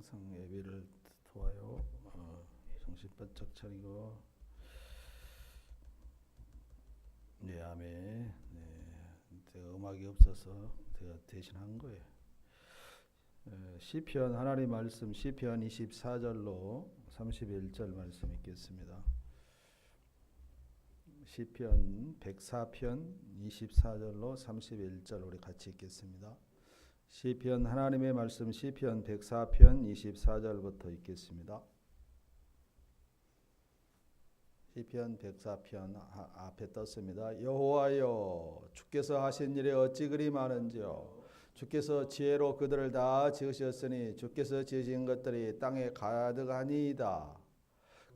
항상 예배를 도와요. 정신 바짝 차리고. 네, 아멘. 네, 제가 음악이 없어서 제가 대신한 거예요. 시편 하나님 말씀 시편 24절로 31절 말씀 읽겠습니다. 시편 104편 24절로 31절 우리 같이 읽겠습니다. 시편 하나님의 말씀 시편 104편 24절부터 읽겠습니다. 시편 104편 앞에 떴습니다. 여호와여, 주께서 하신 일이 어찌 그리 많은지요. 주께서 지혜로 그들을 다 지으셨으니 주께서 지으신 것들이 땅에 가득하니이다.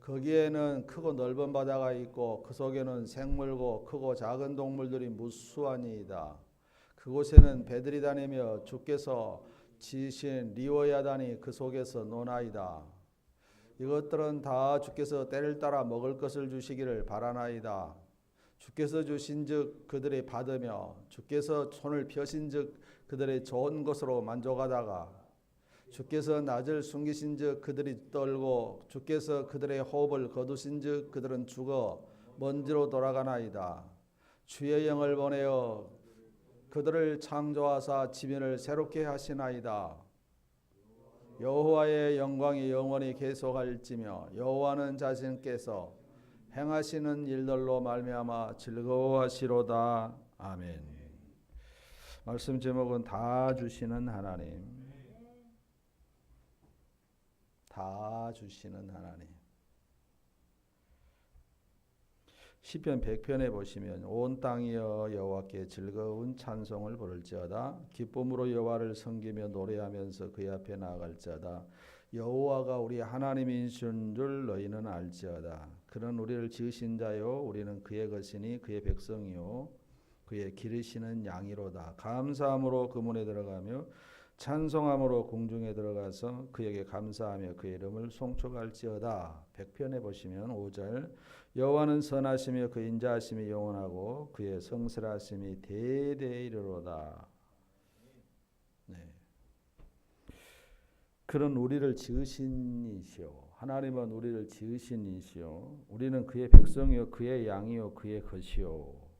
거기에는 크고 넓은 바다가 있고 그 속에는 생물고 크고 작은 동물들이 무수하니이다. 그곳에는 배들이 다니며 주께서 지으신 리워야단이 그 속에서 노나이다. 이것들은 다 주께서 때를 따라 먹을 것을 주시기를 바라나이다. 주께서 주신즉 그들이 받으며 주께서 손을 펴신즉 그들의 좋은 것으로 만족하다가 주께서 낮을 숨기신즉 그들이 떨고 주께서 그들의 호흡을 거두신즉 그들은 죽어 먼지로 돌아가나이다. 주의 영을 보내어 그들을 창조하사 지면을 새롭게 하시나이다. 여호와의 영광이 영원히 계속할지며 여호와는 자신께서 행하시는 일들로 말미암아 즐거워하시로다. 아멘. 말씀 제목은 다 주시는 하나님. 다 주시는 하나님. 시편 100편에 보시면 온 땅이여 여호와께 즐거운 찬송을 부를지어다. 기쁨으로 여호와를 섬기며 노래하면서 그의 앞에 나아갈지어다. 여호와가 우리 하나님이신 줄 너희는 알지어다. 그는 우리를 지으신 자요 우리는 그의 것이니 그의 백성이요 그의 기르시는 양이로다. 감사함으로 그 문에 들어가며 찬송함으로 공중에 들어가서 그에게 감사하며 그의 이름을 송축할지어다. 100편에 보시면 5절 여호와는 선하시며 그 인자하심이 영원하고 그의 성실하심이 대대에 이르로다. 네. 그는 우리를 지으신 이시오. 하나님은 우리를 지으신 이시오. 우리는 그의 백성이요 그의 양이요 그의 것이요.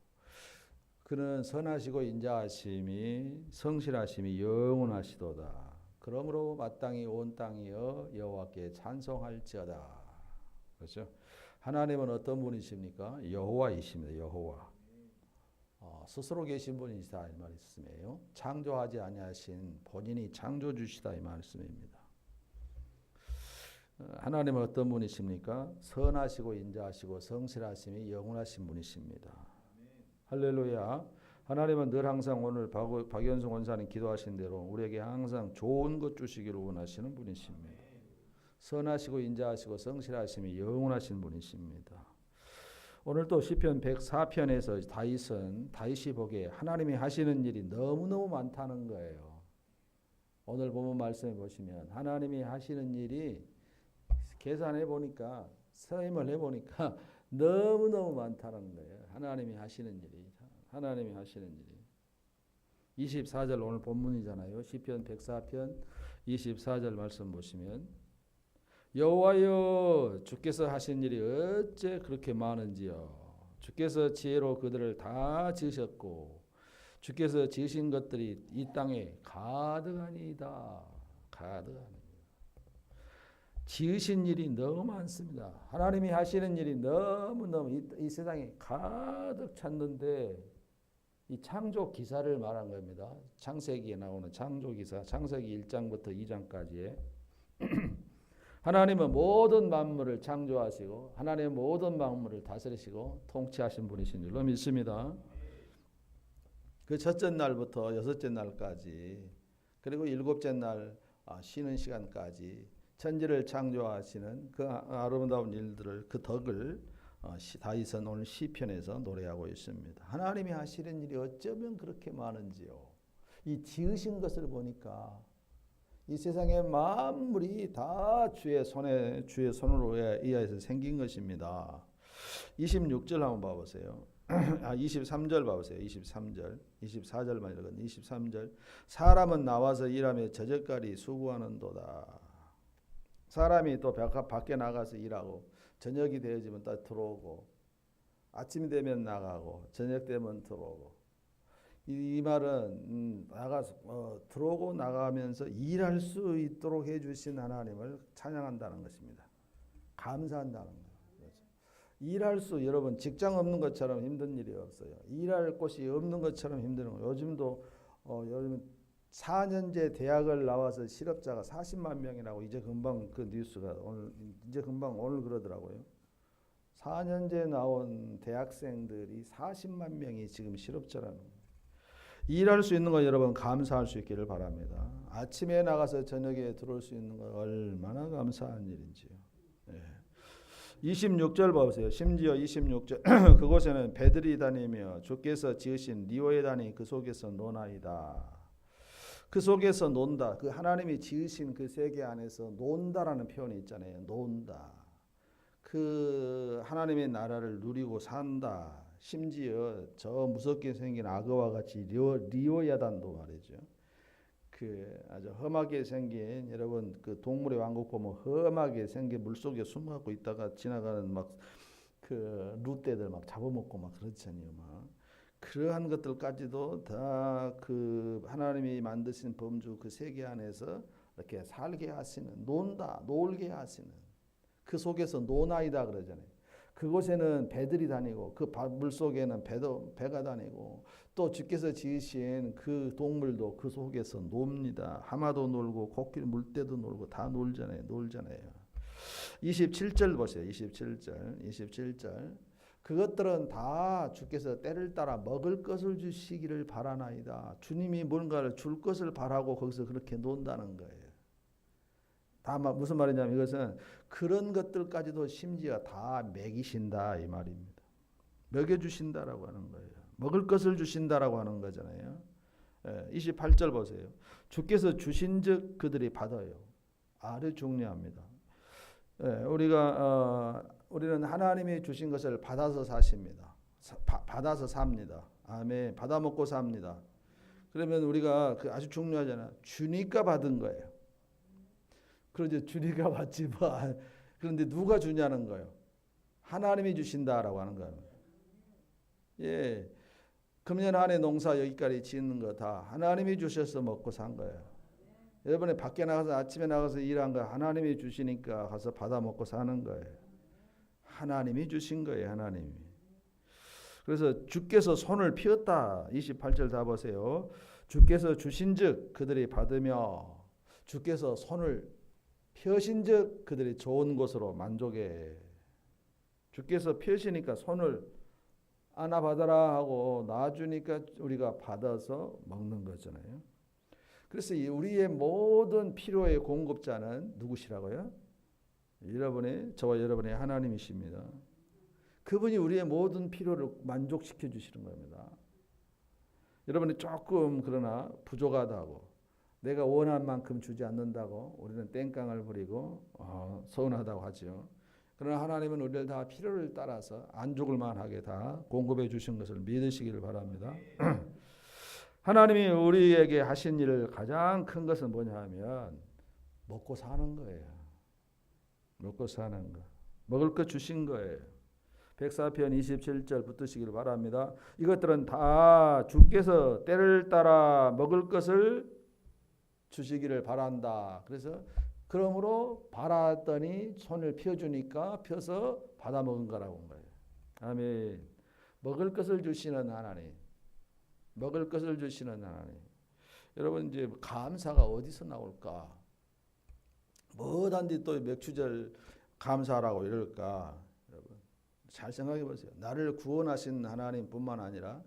그는 선하시고 인자하심이 성실하심이 영원하시도다. 그러므로 마땅히 온 땅이여 여호와께 찬송할지어다. 그렇죠? 하나님은 어떤 분이십니까? 여호와이십니다. 여호와. 스스로 계신 분이시다 이 말씀이에요. 창조하지 아니하신 본인이 창조주시다 이 말씀입니다. 하나님은 어떤 분이십니까? 선하시고 인자하시고 성실하심이 영원하신 분이십니다. 할렐루야. 하나님은 늘 항상 오늘 박연성 원사님 기도하신 대로 우리에게 항상 좋은 것 주시기를 원하시는 분이십니다. 선하시고 인자하시고 성실하심이 영원하신 분이십니다. 오늘 또 시편 104편에서 다윗이 보기에 하나님이 하시는 일이 너무너무 많다는 거예요. 오늘 본문 말씀해 보시면 하나님이 하시는 일이 계산해 보니까 서임을 해 보니까 너무너무 많다는 거예요. 하나님이 하시는 일이. 24절 오늘 본문이잖아요. 시편 104편 24절 말씀 보시면 여호와여 주께서 하신 일이 어째 그렇게 많은지요. 주께서 지혜로 그들을 다 지으셨고 주께서 지으신 것들이 이 땅에 가득하니이다. 가득하니. 지으신 일이 너무 많습니다. 하나님이 하시는 일이 너무너무 이 세상에 가득 찼는데 이 창조 기사를 말한 겁니다. 창세기에 나오는 창조 기사, 창세기 1장부터 2장까지의 하나님은 모든 만물을 창조하시고 하나님은 모든 만물을 다스리시고 통치하신 분이신 줄로 믿습니다. 그 첫째 날부터 여섯째 날까지 그리고 일곱째 날 쉬는 시간까지 천지를 창조하시는 그 아름다운 일들을 그 덕을 다윗은 오늘 시편에서 노래하고 있습니다. 하나님이 하시는 일이 어쩌면 그렇게 많은지요. 이 지으신 것을 보니까 이 세상의 만물이 다 주의 손으로 의하여서 생긴 것입니다. 26절 한번 봐보세요. 23절 봐보세요. 23절. 24절만 읽은 23절. 사람은 나와서 일하며 저녁까지 수고하는도다. 사람이 또 밖에 나가서 일하고 저녁이 되어지면 또 들어오고 아침 되면 나가고 저녁 되면 들어오고 이 말은 나가서 들어오고 나가면서 일할 수 있도록 해주신 하나님을 찬양한다는 것입니다. 감사한다는 거예요. 일할 수 여러분 직장 없는 것처럼 힘든 일이 없어요. 일할 곳이 없는 것처럼 힘든 거예요. 요즘도 요즘 4년제 대학을 나와서 실업자가 40만 명이라고 이제 금방 그 뉴스가 오늘 그러더라고요. 4년제 나온 대학생들이 40만 명이 지금 실업자라는 거예요. 일할 수 있는 거 여러분 감사할 수 있기를 바랍니다. 아침에 나가서 저녁에 들어올 수 있는 거 얼마나 감사한 일인지요. 예. 26절 보세요. 심지어 26절 그곳에는 배들이 다니며 주께서 지으신 리오에 다니 그 속에서 노나이다. 그 속에서 논다. 그 하나님이 지으신 그 세계 안에서 논다라는 표현이 있잖아요. 논다. 그 하나님의 나라를 누리고 산다. 심지어 저 무섭게 생긴 악어와 같이 리오야단도 말이죠. 그 아주 험하게 생긴 여러분 그 동물의 왕국 보면 험하게 생긴 물속에 숨어갖고 있다가 지나가는 막 그 룻대들 막 잡아먹고 막 그렇잖아요. 막 그러한 것들까지도 다 그 하나님이 만드신 범주 그 세계 안에서 이렇게 살게 하시는 논다 놀게 하시는 그 속에서 노나이다 그러잖아요. 그곳에는 배들이 다니고 그 물속에는 배가 다니고 또 주께서 지으신 그 동물도 그 속에서 놉니다. 하마도 놀고 코끼리 물대도 놀고 다 놀잖아요. 27절 보세요. 27절 그것들은 다 주께서 때를 따라 먹을 것을 주시기를 바라나이다. 주님이 뭔가를 줄 것을 바라고 거기서 그렇게 논다는 거예요. 다 무슨 말이냐면 이것은 그런 것들까지도 심지어 다 먹이신다 이 말입니다. 먹여주신다라고 하는 거예요. 먹을 것을 주신다라고 하는 거잖아요. 28절 보세요. 주께서 주신즉 그들이 받아요. 아주 중요합니다. 우리는 하나님이 주신 것을 받아서 사십니다. 받아서 삽니다. 아멘. 받아 먹고 삽니다. 그러면 우리가 그 아주 중요하잖아요. 주니까 받은 거예요. 그런데 주니까 받지 뭐. 그런데 누가 주냐는 거예요. 하나님이 주신다라고 하는 거예요. 예, 금년 한 해 농사 여기까지 짓는 거 다 하나님이 주셔서 먹고 산 거예요. 여러분이 밖에 나가서 아침에 나가서 일한 거 하나님이 주시니까 가서 받아 먹고 사는 거예요. 하나님이 주신 거예요. 하나님이. 그래서 주께서 손을 피었다. 28절 다 보세요. 주께서 주신즉 그들이 받으며 주께서 손을 펴신즉 그들이 좋은 것으로 만족해. 주께서 펴시니까 손을 안아 받아라 하고 놔주니까 우리가 받아서 먹는 거잖아요. 그래서 우리의 모든 필요의 공급자는 누구시라고요? 저와 여러분의 하나님이십니다. 그분이 우리의 모든 필요를 만족시켜 주시는 겁니다. 여러분이 조금 그러나 부족하다고 내가 원한 만큼 주지 않는다고 우리는 땡깡을 부리고 서운하다고 하죠. 그러나 하나님은 우리를 다 필요를 따라서 안 죽을 만하게 다 공급해 주신 것을 믿으시기를 바랍니다. 하나님이 우리에게 하신 일을 가장 큰 것은 뭐냐 하면 먹고 사는 거예요. 먹고 사는 거. 먹을 것 주신 거예요. 백사편 27절 붙드시기를 바랍니다. 이것들은 다 주께서 때를 따라 먹을 것을 주시기를 바란다. 그래서 그러므로 바랐더니 손을 펴주니까 펴서 받아 먹은 거라고 한 거예요. 아멘. 먹을 것을 주시는 하나님. 먹을 것을 주시는 하나님. 여러분 이제 감사가 어디서 나올까? 뭐단지 또 맥주절 감사라고 이럴까? 여러분 잘 생각해 보세요. 나를 구원하신 하나님뿐만 아니라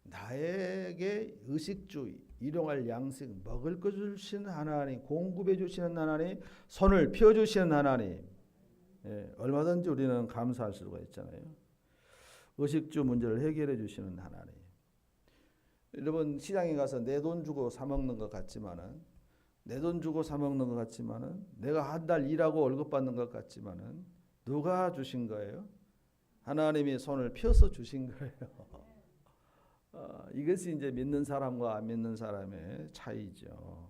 나에게 의식주, 일용할 양식, 먹을 것 주시는 하나님, 공급해 주시는 하나님, 손을 펴주시는 하나님. 얼마든지 우리는 감사할 수가 있잖아요. 의식주 문제를 해결해 주시는 하나님. 여러분 시장에 가서 내 돈 주고 사 먹는 것 같지만은 내가 한 달 일하고 월급 받는 것 같지만은 누가 주신 거예요? 하나님이 손을 펴서 주신 거예요. 이것이 이제 믿는 사람과 안 믿는 사람의 차이죠.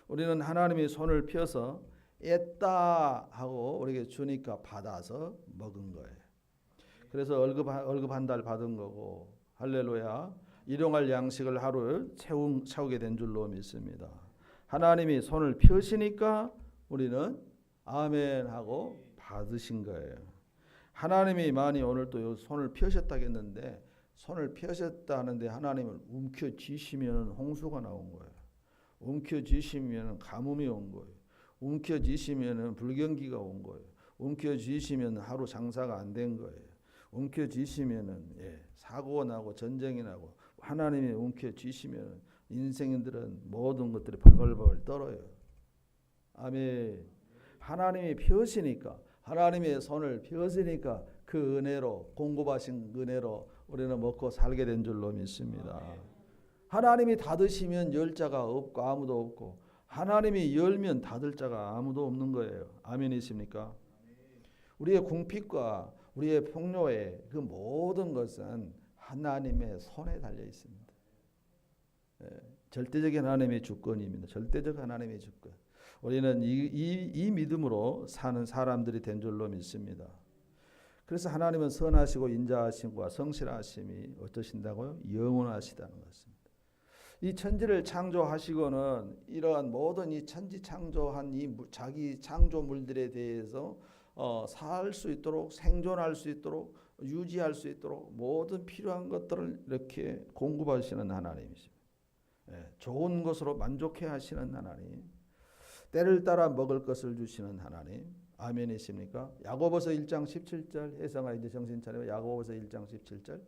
우리는 하나님이 손을 펴서 깼다 하고 우리에게 주니까 받아서 먹은 거예요. 그래서 월급 한 달 받은 거고 할렐루야. 일용할 양식을 하루 채우게 된 줄로 믿습니다. 하나님이 손을 펴시니까 우리는 아멘 하고 받으신 거예요. 하나님이 많이 오늘 또 손을 펴셨다겠는데 손을 펴셨다 하는데 하나님을 움켜쥐시면 홍수가 나온 거예요. 움켜쥐시면 가뭄이 온 거예요. 움켜쥐시면 불경기가 온 거예요. 움켜쥐시면 하루 장사가 안 된 거예요. 움켜쥐시면 사고가 나고 전쟁이 나고 하나님이 움켜쥐시면 인생들은 모든 것들이 벌벌벌 떨어요. 아멘. 하나님이 펴시니까 하나님의 손을 펴시니까 그 은혜로 공급하신 은혜로 우리는 먹고 살게 된 줄로 믿습니다. 하나님이 닫으시면 열 자가 없고 아무도 없고 하나님이 열면 닫을 자가 아무도 없는 거예요. 아멘이십니까? 우리의 궁핍과 우리의 풍요의 그 모든 것은 하나님의 손에 달려 있습니다. 절대적인 하나님의 주권입니다. 절대적 하나님의 주권. 우리는 이 믿음으로 사는 사람들이 된 줄로 믿습니다. 그래서 하나님은 선하시고 인자하심과 성실하심이 어떠신다고요? 영원하시다는 것입니다. 이 천지를 창조하시고는 이러한 모든 이 천지 창조한 이 자기 창조물들에 대해서 살 수 있도록 생존할 수 있도록 유지할 수 있도록 모든 필요한 것들을 이렇게 공급하시는 하나님이십니다. 좋은 것으로 만족해 하시는 하나님, 때를 따라 먹을 것을 주시는 하나님. 아멘이십니까? 야고보서 1장 17절 해성아 이제 정신 차려. 야고보서 1장 17절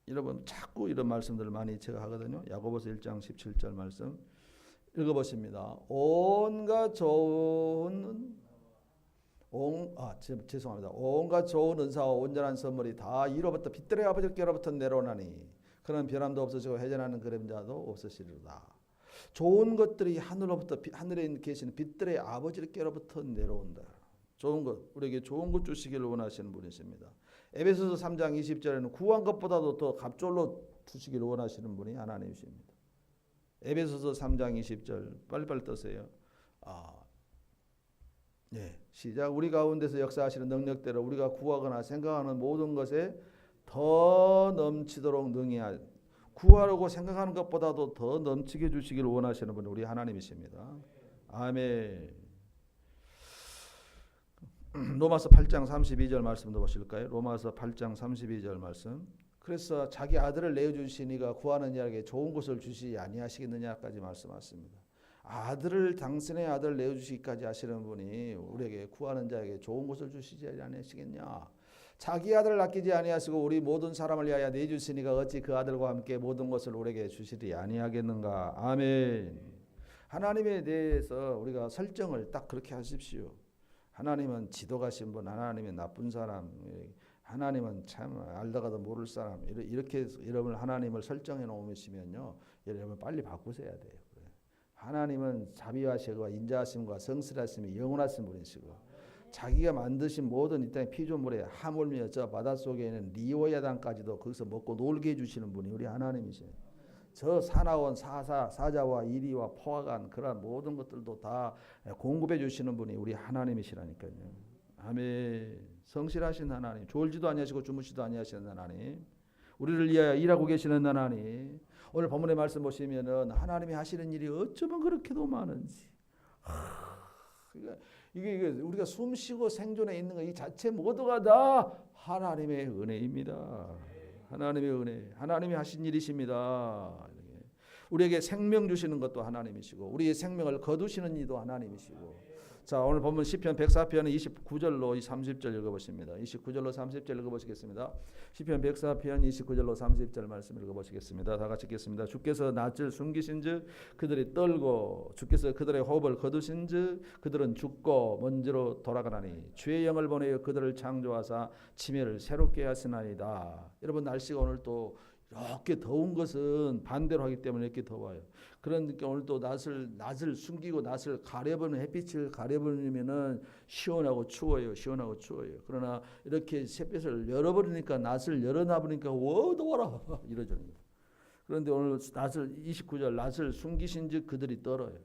여러분 자꾸 이런 말씀들을 많이 제가 하거든요. 야고보서 1장 17절 말씀 읽어보십니다. 온갖 좋은 온갖 좋은 은사와 온전한 선물이 다 이로부터 빛들의 아버지께로부터 내려오나니 그런 변함도 없으시고 회전하는 그림자도 없으시리로다. 좋은 것들이 하늘에 계시는 빛들의 아버지께로부터 내려온다. 좋은 것, 우리에게 좋은 것 주시기를 원하시는 분이십니다. 에베소서 3장 20절에는 구한 것보다도 더 갑절로 주시기를 원하시는 분이 하나님이십니다. 에베소서 3장 20절 빨리빨리 떠세요. 시작. 우리 가운데서 역사하시는 능력대로 우리가 구하거나 생각하는 모든 것에 더 넘치도록 능히 구하려고 생각하는 것보다도 더 넘치게 주시기를 원하시는 분이 우리 하나님이십니다. 아멘. 로마서 8장 32절 말씀도 보실까요? 로마서 8장 32절 말씀. 그래서 자기 아들을 내어주시니가 구하는 자에게 좋은 것을 주시지 아니하시겠느냐까지 말씀하십니다. 당신의 아들을 내어주시기까지 하시는 분이 우리에게 구하는 자에게 좋은 것을 주시지 아니하시겠냐. 자기 아들을 아끼지 아니하시고 우리 모든 사람을 위하여 내주시니가 어찌 그 아들과 함께 모든 것을 우리에게 주시리 아니하겠는가. 아멘. 하나님에 대해서 우리가 설정을 딱 그렇게 하십시오. 하나님은 지도가신 분, 하나님은 나쁜 사람, 하나님은 참 알다가도 모를 사람, 이렇게 여러분 하나님을 설정해 놓으시면요, 여러분 빨리 바꾸셔야 돼요. 하나님은 자비하시고 인자하심과 성실하심이 영원하신 분이시고 자기가 만드신 모든 이 땅의 피조물에 하물며 저 바닷속에 있는 리오야단까지도 거기서 먹고 놀게 해주시는 분이 우리 하나님이세요. 저 사나운 사자와 이리와 포화관 그런 모든 것들도 다 공급해 주시는 분이 우리 하나님이시라니까요. 아멘. 성실하신 하나님, 졸지도 아니하시고 주무시도 아니하시는 하나님, 우리를 위하여 일하고 계시는 하나님. 오늘 본문의 말씀 보시면은 하나님이 하시는 일이 어쩌면 그렇게도 많은지. 이게 우리가 숨쉬고 생존해 있는 거 이 자체 모두가 다 하나님의 은혜입니다. 하나님의 은혜, 하나님이 하신 일이십니다. 우리에게 생명 주시는 것도 하나님이시고 우리의 생명을 거두시는 이도 하나님이시고. 자, 오늘 본문 시편 104편은 29절로 30절 읽어보십니다. 29절로 30절 읽어보시겠습니다. 시편 104편 29절로 30절 말씀 읽어보시겠습니다. 다 같이 읽겠습니다. 주께서 낯을 숨기신즉 그들이 떨고 주께서 그들의 호흡을 거두신즉 그들은 죽고 먼지로 돌아가나니 주의 영을 보내어 그들을 창조하사 치매를 새롭게 하시나이다. 여러분 날씨가 오늘 또 이렇게 더운 것은 반대로 하기 때문에 이렇게 더워요. 그러니까 오늘 또 낯을 숨기고 낯을 가려버리는 햇빛을 가려버리면은 시원하고 추워요. 그러나 이렇게 햇빛을 열어버리니까 낯을 열어놔버리니까 더워라 이러죠. 그런데 오늘 낯을 29절 낯을 숨기신즉 그들이 떨어요.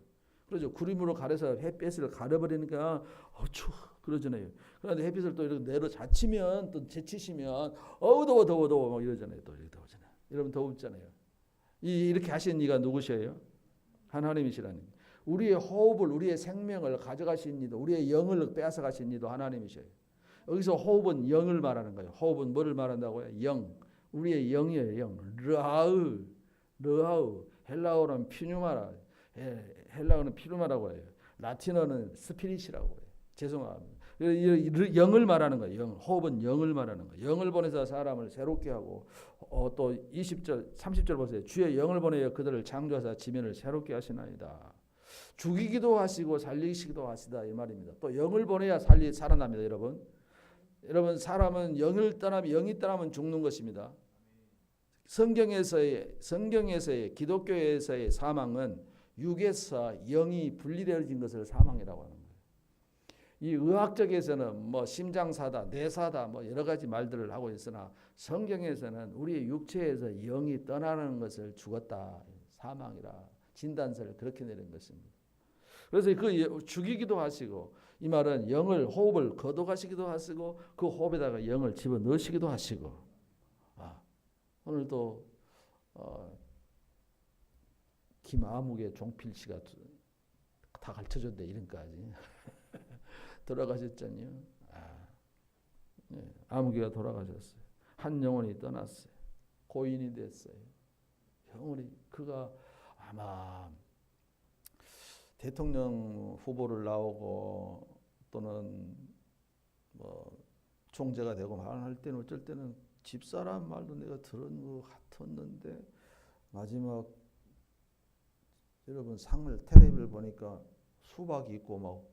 그러죠. 구름으로 가려서 햇빛을 가려버리니까 추워 그러잖아요. 그런데 햇빛을 또 이렇게 내려 젖히면 또 제치시면 더워 막 이러잖아요. 또 이렇게 더우잖아요. 여러분 더웁잖아요. 이렇게 하신 이가 누구셔요? 하나님이시라는. 우리의 호흡을, 우리의 생명을 가져가신 이도, 우리의 영을 빼앗아 가신 이도 하나님이셔요. 여기서 호흡은 영을 말하는 거예요. 호흡은 뭐를 말한다고요? 영. 우리의 영이에요. 영. 르하우. 헬라어는 피누마라. 헬라어는 피누마라고 해요. 라틴어는 스피릿이라고 해요. 죄송합니다. 영을 말하는 거예요. 영. 호흡은 영을 말하는 거예요. 영을 보내서 사람을 새롭게 하고 또 20절, 30절 보세요. 주의 영을 보내어 그들을 창조하사 지면을 새롭게 하시나이다. 죽이기도 하시고 살리시기도 하시다 이 말입니다. 또 영을 보내야 살아납니다, 여러분. 여러분 사람은 영이 떠나면 죽는 것입니다. 성경에서의 기독교에서의 사망은 육에서 영이 분리되어진 것을 사망이라고 하는 거예요. 이 의학적에서는 뭐 심장사다, 뇌사다 뭐 여러 가지 말들을 하고 있으나 성경에서는 우리의 육체에서 영이 떠나는 것을 죽었다, 사망이라 진단서를 그렇게 내린 것입니다. 그래서 그 죽이기도 하시고 이 말은 영을 호흡을 거둬가시기도 하시고 그 호흡에다가 영을 집어넣으시기도 하시고 오늘도 김아무개 종필 씨가 다 가르쳐줬대 이름까지 돌아가셨잖아요. 아무개가 돌아가셨어요. 한 영혼이 떠났어요. 고인이 됐어요. 영혼이 그가 아마 대통령 후보를 나오고 또는 뭐 총재가 되고 할 때는 어쩔 때는 집사람 말도 내가 들은 것 같았는데 마지막 여러분 상을 텔레비를 보니까 수박이 있고 막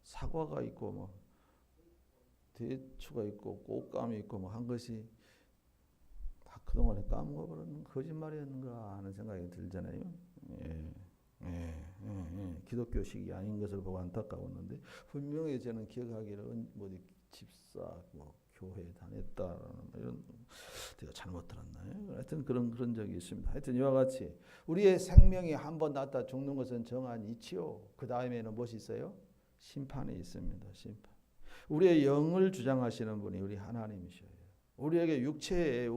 사과가 있고 막 대추가 있고 꽃감이 있고 막 한 것이 다 그동안에 까먹어버렸는 거짓말이었는가 하는 생각이 들잖아요. 기독교식이 아닌 것을 보고 안타까웠는데 분명히 저는 기억하기를 뭐 집사 뭐 교회 다녔다라는 이런 제가 잘못 들었나요? 하여튼 그런 적이 있습니다. 하여튼 이와 같이 우리의 생명이 한번 났다 죽는 것은 정한 이치요. 그 다음에는 무엇이 있어요? 심판이 있습니다. 심판. 우리의 영을 주장하시는 분이 우리 하나님이셔요. 우리에게 육체에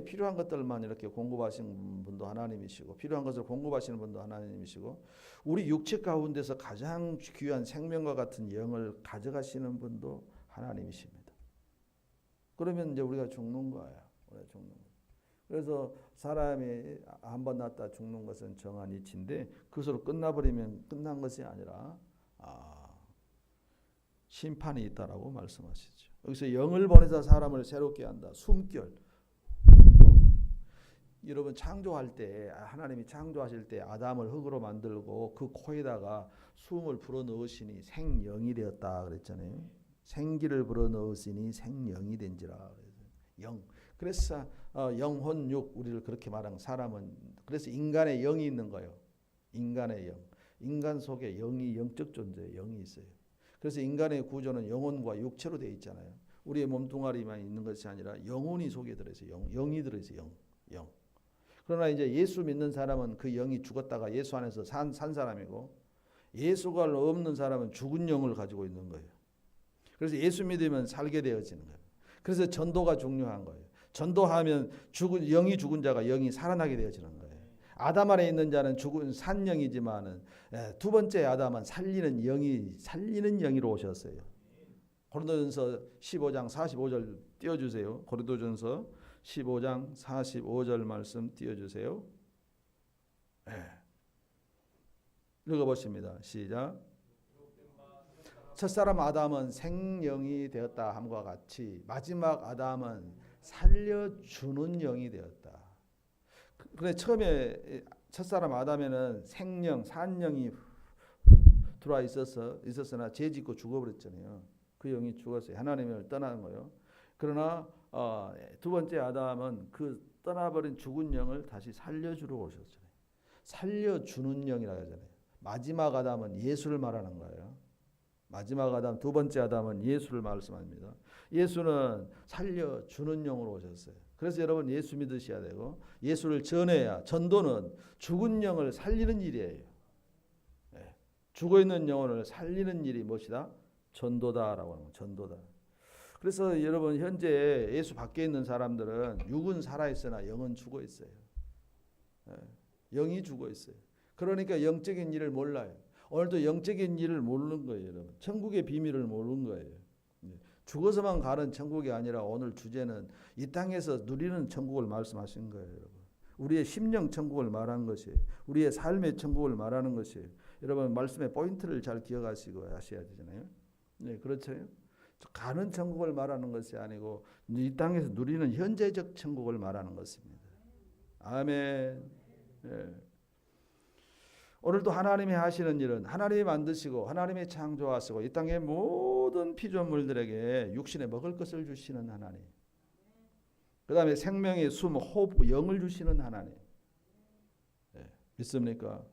필요한 것들만 이렇게 공급하시는 분도 하나님이시고 필요한 것을 공급하시는 분도 하나님이시고 우리 육체 가운데서 가장 귀한 생명과 같은 영을 가져가시는 분도 하나님이십니다. 그러면 이제 우리가 죽는 거예요. 그래서 사람이 한번 났다 죽는 것은 정한 이치인데 그것으로 끝나버리면 끝난 것이 아니라 심판이 있다라고 말씀하시죠. 여기서 영을 보내서 사람을 새롭게 한다. 숨결. 여러분 창조할 때 하나님이 창조하실 때 아담을 흙으로 만들고 그 코에다가 숨을 불어넣으시니 생영이 되었다 그랬잖아요. 생기를 불어넣으시니 생영이 된지라. 영. 그래서 영혼육 우리를 그렇게 말한 사람은 그래서 인간의 영이 있는 거예요. 인간의 영. 인간 속에 영이 영적 존재예요. 영이 있어요. 그래서 인간의 구조는 영혼과 육체로 되어 있잖아요. 우리의 몸뚱아리만 있는 것이 아니라 영혼이 속에 들어있어요. 영이 들어있어요. 영. 그러나 이제 예수 믿는 사람은 그 영이 죽었다가 예수 안에서 산 사람이고 예수가 없는 사람은 죽은 영을 가지고 있는 거예요. 그래서 예수 믿으면 살게 되어지는 거예요. 그래서 전도가 중요한 거예요. 전도하면 영이 죽은 자가 영이 살아나게 되어지는 거예요. 아담 안에 있는 자는 죽은 산영이지만은 두 번째 아담은 살리는 영이로 오셨어요. 고린도전서 15장 45절 띄워주세요. 고린도전서 15장 45절 말씀 띄워주세요. 읽어보십니다. 시작. 첫사람 아담은 생영이 되었다 함과 같이 마지막 아담은 살려주는 영이 되었다. 그런데 처음에 첫사람 아담에는 생영, 산영이 들어와 있었으나 죄 짓고 죽어버렸잖아요. 그 영이 죽었어요. 하나님을 떠나는 거예요. 그러나 두 번째 아담은 그 떠나버린 죽은 영을 다시 살려주러 오셨잖아요. 살려주는 영이라고 하잖아요. 마지막 아담은 예수를 말하는 거예요. 마지막 아담, 두 번째 아담은 예수를 말씀합니다. 예수는 살려주는 영으로 오셨어요. 그래서 여러분 예수 믿으셔야 되고 예수를 전해야 전도는 죽은 영을 살리는 일이에요. 죽어있는 영혼을 살리는 일이 무엇이다? 전도다라고 하는 거예요. 전도다. 그래서 여러분 현재 예수 밖에 있는 사람들은 육은 살아있으나 영은 죽어있어요. 영이 죽어있어요. 그러니까 영적인 일을 몰라요. 오늘도 영적인 일을 모르는 거예요. 여러분. 천국의 비밀을 모르는 거예요. 죽어서만 가는 천국이 아니라 오늘 주제는 이 땅에서 누리는 천국을 말씀하신 거예요. 여러분. 우리의 심령 천국을 말한 것이에요. 우리의 삶의 천국을 말하는 것이에요. 여러분 말씀의 포인트를 잘 기억하시고 하셔야 되잖아요. 네, 그렇죠. 가는 천국을 말하는 것이 아니고 이 땅에서 누리는 현재적 천국을 말하는 것입니다. 아멘. 네. 오늘도 하나님이 하시는 일은 하나님이 만드시고 하나님이 창조하시고 이 땅의 모든 피조물들에게 육신에 먹을 것을 주시는 하나님. 그 다음에 생명의 숨, 호흡, 영을 주시는 하나님. 네. 믿습니까?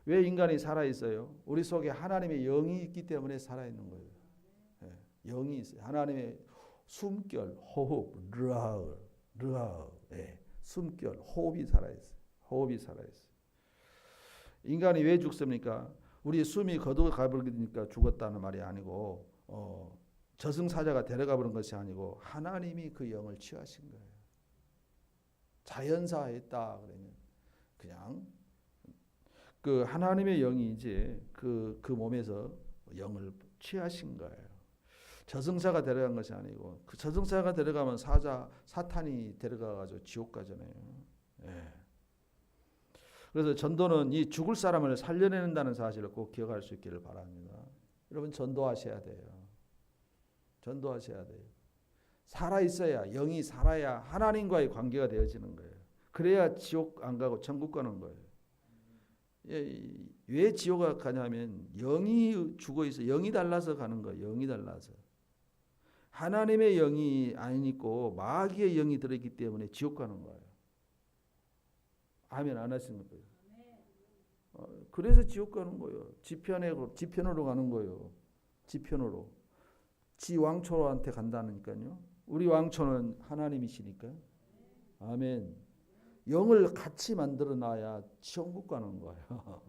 왜 인간이 살아있어요? 우리 속에 하나님의 영이 있기 때문에 살아있는 거예요. 네. 영이 있어요. 하나님의 숨결, 호흡, 르하을, 네. 숨결, 호흡이 살아있어요. 호흡이 살아있어요. 인간이 왜 죽습니까? 우리 숨이 거두어가버리니까 죽었다는 말이 아니고 저승사자가 데려가 버린 것이 아니고 하나님이 그 영을 취하신 거예요. 자연사했다 그러면 그냥 그 하나님의 영이지 그 몸에서 영을 취하신 거예요. 저승사가 데려간 것이 아니고 그 저승사가 데려가면 사탄이 데려가가지고 지옥 가잖아요. 예. 그래서 전도는 이 죽을 사람을 살려낸다는 사실을 꼭 기억할 수 있기를 바랍니다. 여러분 전도하셔야 돼요. 전도하셔야 돼요. 살아있어야 영이 살아야 하나님과의 관계가 되어지는 거예요. 그래야 지옥 안 가고 천국 가는 거예요. 왜 지옥 가냐면 영이 죽어있어. 영이 달라서 가는 거예요. 영이 달라서. 하나님의 영이 안 있고 마귀의 영이 들어있기 때문에 지옥 가는 거예요. 아멘 안 하시는 거예요. 그래서 지옥 가는 거예요. 지편으로 가는 거예요. 지편으로. 지 왕초한테 간다니까요. 우리 왕초는 하나님이시니까. 아멘. 영을 같이 만들어 놔야 천국 가는 거예요.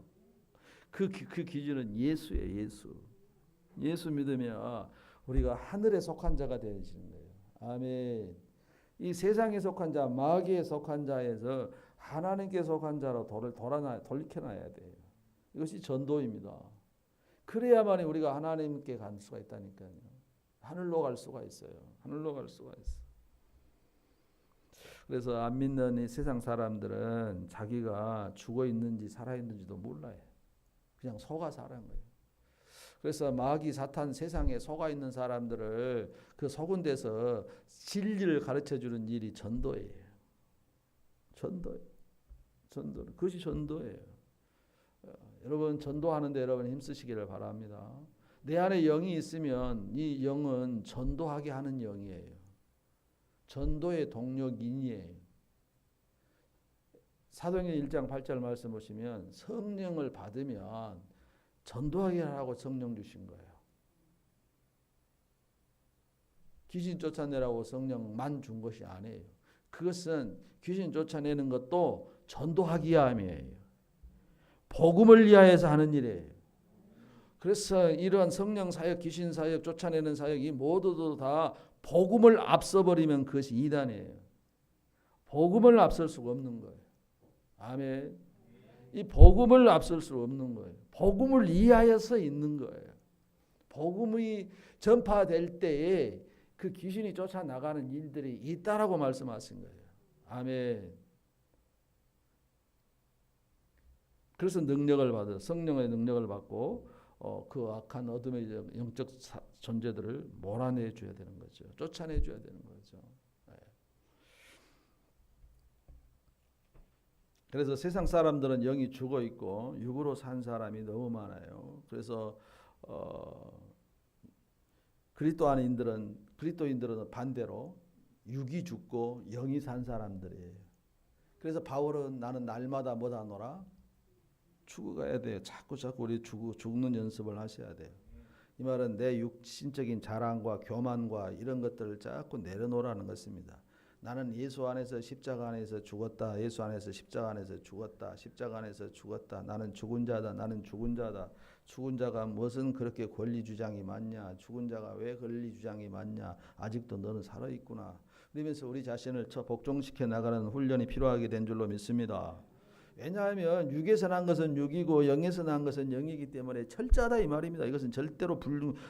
그 기준은 예수예요. 예수. 예수 믿으면 우리가 하늘에 속한 자가 되어지는 거예요. 아멘. 이 세상에 속한 자, 마귀에 속한 자에서 하나님께 속한 자로 돌이켜놔야 돼요. 이것이 전도입니다. 그래야만 우리가 하나님께 갈 수가 있다니까요. 하늘로 갈 수가 있어요. 하늘로 갈 수가 있어요. 그래서 안 믿는 이 세상 사람들은 자기가 죽어 있는지 살아 있는지도 몰라요. 그냥 속아 사는 거예요. 그래서 마귀 사탄 세상에 속아 있는 사람들을 그 속은 데서 진리를 가르쳐 주는 일이 전도예요. 전도예요. 그것이 전도예요. 여러분 전도하는데 여러분 힘쓰시기를 바랍니다. 내 안에 영이 있으면 이 영은 전도하게 하는 영이에요. 전도의 동력인이에요. 사도행전 1장 8절 말씀 보시면 성령을 받으면 전도하게 하라고 성령 주신 거예요. 귀신 쫓아내라고 성령만 준 것이 아니에요. 그것은 귀신 쫓아내는 것도 전도하기 위함이에요. 복음을 위하여서 하는 일이에요. 그래서 이러한 성령 사역, 귀신 사역, 쫓아내는 사역 이 모두도 다 복음을 앞서버리면 그것이 이단이에요. 복음을 앞설 수가 없는 거예요. 아멘. 이 복음을 앞설 수 없는 거예요. 복음을 이해하여서 있는 거예요. 복음이 전파될 때에 그 귀신이 쫓아나가는 일들이 있다라고 말씀하신 거예요. 아멘. 그래서 능력을 받아 성령의 능력을 받고 그 악한 어둠의 영적 존재들을 몰아내 줘야 되는 거죠. 쫓아내 줘야 되는 거죠. 네. 그래서 세상 사람들은 영이 죽어 있고 육으로 산 사람이 너무 많아요. 그래서 그리스도인들은 반대로 육이 죽고 영이 산 사람들이에요. 그래서 바울은 나는 날마다 뭐다 노라 죽어가야 돼요. 자꾸 우리 죽는 연습을 하셔야 돼요. 이 말은 내 육신적인 자랑과 교만과 이런 것들을 자꾸 내려놓으라는 것입니다. 나는 예수 안에서 십자가 안에서 죽었다. 예수 안에서 십자가 안에서 죽었다. 십자가 안에서 죽었다. 나는 죽은 자다. 나는 죽은 자다. 죽은 자가 무슨 그렇게 권리 주장이 많냐? 죽은 자가 왜 권리 주장이 많냐? 아직도 너는 살아 있구나. 그러면서 우리 자신을 복종시켜 나가는 훈련이 필요하게 된 줄로 믿습니다. 왜냐하면 육에서 난 것은 육이고 영에서 난 것은 영이기 때문에 철저하다 이 말입니다. 이것은 절대로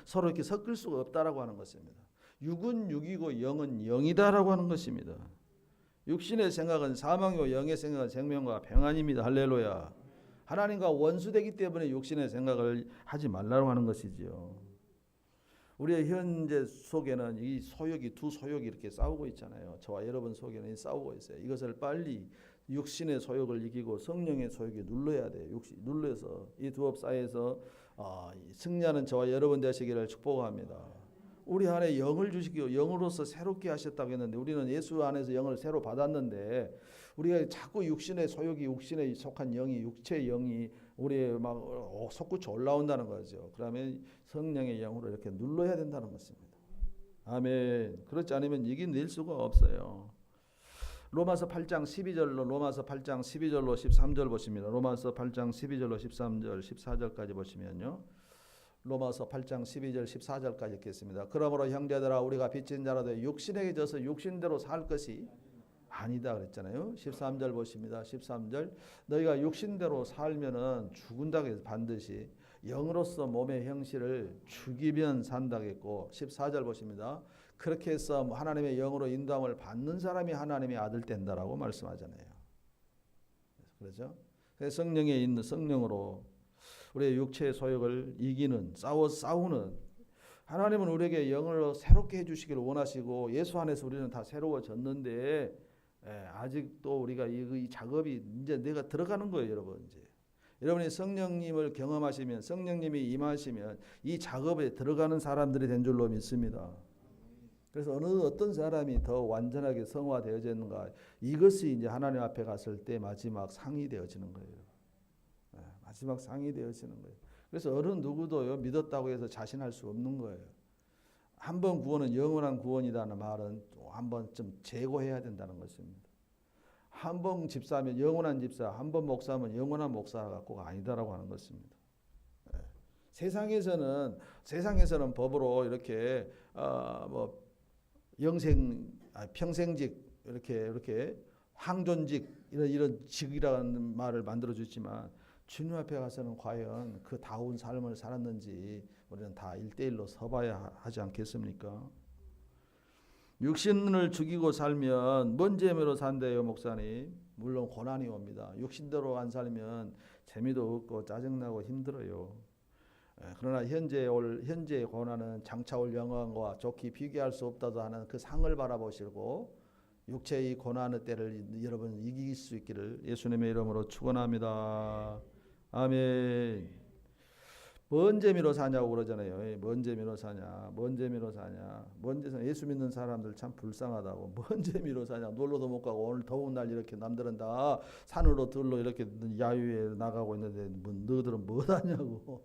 서로 이렇게 섞을 수가 없다라고 하는 것입니다. 육은 육이고 영은 영이다라고 하는 것입니다. 육신의 생각은 사망이고 영의 생각은 생명과 평안입니다. 할렐루야. 하나님과 원수되기 때문에 육신의 생각을 하지 말라고 하는 것이지요. 우리의 현재 속에는 이 소욕이 두 소욕이 이렇게 싸우고 있잖아요. 저와 여러분 속에는 싸우고 있어요. 이것을 빨리 육신의 소욕을 이기고 성령의 소욕이 눌러야 돼요. 눌러서 이 두 업 사이에서 승리하는 저와 여러분 되시기를 축복합니다. 우리 안에 영을 주시기로 영으로서 새롭게 하셨다고 했는데 우리는 예수 안에서 영을 새로 받았는데 우리가 자꾸 육신의 소욕이 육신에 속한 영이 육체의 영이 우리의 막 솟구쳐 올라온다는 거죠. 그러면 성령의 영으로 이렇게 눌러야 된다는 것입니다. 아멘. 그렇지 않으면 이겨낼 수가 없어요. 로마서 8장 12절로 로마서 8장 12절로 13절 보십니다. 로마서 8장 12절로 13절 14절까지 보시면요. 로마서 8장 12절 14절까지 읽겠습니다. 그러므로 형제들아 우리가 빚진 자라도 육신에게 져서 육신대로 살 것이 아니다 그랬잖아요. 13절 보십니다. 13절 너희가 육신대로 살면은 죽은다고 해서 반드시 영으로서 몸의 형실을 죽이면 산다겠고 14절 보십니다. 그렇게 해서 하나님의 영으로 인도함을 받는 사람이 하나님의 아들 된다라고 말씀하잖아요. 그렇죠? 성령에 있는 성령으로 우리의 육체의 소욕을 이기는 싸우는 하나님은 우리에게 영을 새롭게 해주시기를 원하시고 예수 안에서 우리는 다 새로워졌는데 아직도 우리가 이 작업이 이제 내가 들어가는 거예요, 여러분. 이제 여러분이 성령님을 경험하시면 성령님이 임하시면 이 작업에 들어가는 사람들이 된 줄로 믿습니다. 그래서 어떤 사람이 더 완전하게 성화되어지는가 이것이 이제 하나님 앞에 갔을 때 마지막 상이 되어지는 거예요. 마지막 상이 되어지는 거예요. 그래서 어느 누구도요 믿었다고 해서 자신할 수 없는 거예요. 한 번 구원은 영원한 구원이라는 말은 또 한 번 좀 재고해야 된다는 것입니다. 한 번 집사면 영원한 집사, 한 번 목사면 영원한 목사가 꼭 아니다라고 하는 것입니다. 세상에서는 법으로 이렇게 평생직 이렇게 항존직 이런 직이라는 말을 만들어 주지만 주님 앞에 가서는 과연 그 다운 삶을 살았는지 우리는 다 1대1로 서봐야 하지 않겠습니까? 육신을 죽이고 살면 뭔 재미로 산대요, 목사님? 물론 고난이 옵니다. 육신대로 안 살면 재미도 없고 짜증나고 힘들어요. 그러나 현재의 고난은 장차 올 영광과 좋게 비교할 수 없다도 하는 그 상을 바라보시고 육체의 고난의 때를 여러분 이길 수 있기를 예수님의 이름으로 축원합니다. 아멘. 뭔 재미로 사냐고 그러잖아요. 뭔 재미로 사냐? 예수 믿는 사람들 참 불쌍하다고. 뭔 재미로 사냐? 놀러도 못 가고 오늘 더운 날 이렇게 남들은 다 산으로 들로 이렇게 야유에 나가고 있는데 너희들은 뭐 하냐고.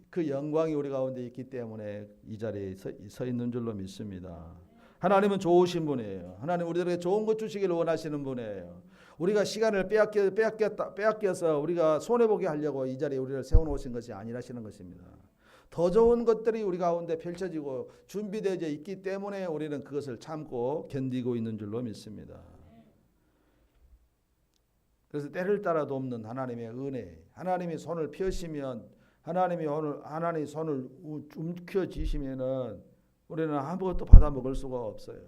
그 영광이 우리 가운데 있기 때문에 이 자리에 서 있는 줄로 믿습니다. 하나님은 좋으신 분이에요. 하나님 우리들에게 좋은 것 주시기를 원하시는 분이에요. 우리가 시간을 빼앗겨서 우리가 손해보게 하려고 이 자리에 우리를 세워놓으신 것이 아니라시는 것입니다. 더 좋은 것들이 우리 가운데 펼쳐지고 준비되어 있기 때문에 우리는 그것을 참고 견디고 있는 줄로 믿습니다. 그래서 때를 따라 돕는 하나님의 은혜, 하나님이 손을 펴시면 하나님이 손을 움켜쥐시면은 우리는 아무것도 받아 먹을 수가 없어요.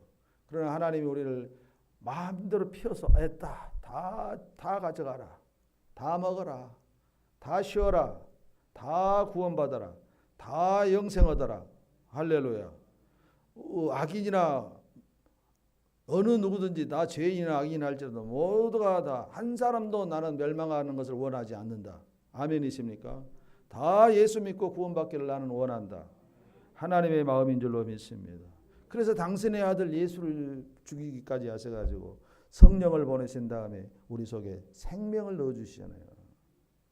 그러나 하나님이 우리를 마음대로 펴서 다 가져가라. 다 먹어라. 다 쉬어라. 다 구원받아라. 다 영생 얻어라. 할렐루야. 악인이나 어느 누구든지 다 죄인이나 악인이나 할지라도 모두가 다 한 사람도 나는 멸망하는 것을 원하지 않는다. 아멘이십니까? 다 예수 믿고 구원받기를 나는 원한다. 하나님의 마음인 줄로 믿습니다. 그래서 당신의 아들 예수를 죽이기까지 하셔가지고 성령을 보내신 다음에 우리 속에 생명을 넣어주시잖아요.